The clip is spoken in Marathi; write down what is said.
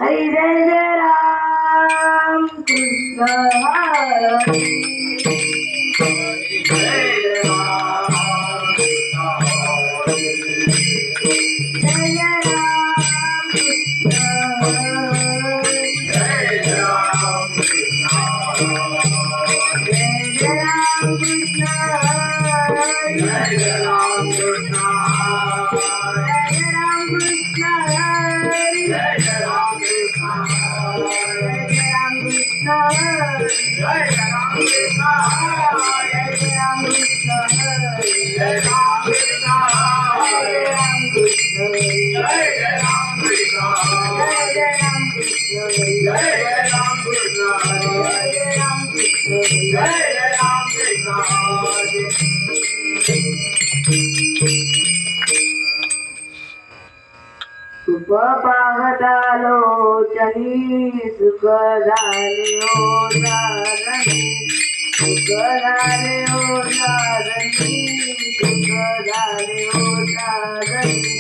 हरी जय जय राम कृष्ण हरी सुख पाहता लोचनी सुख झाले ओ सारणी सुख झाले ओ सारणी सुख झाले ओ सारणी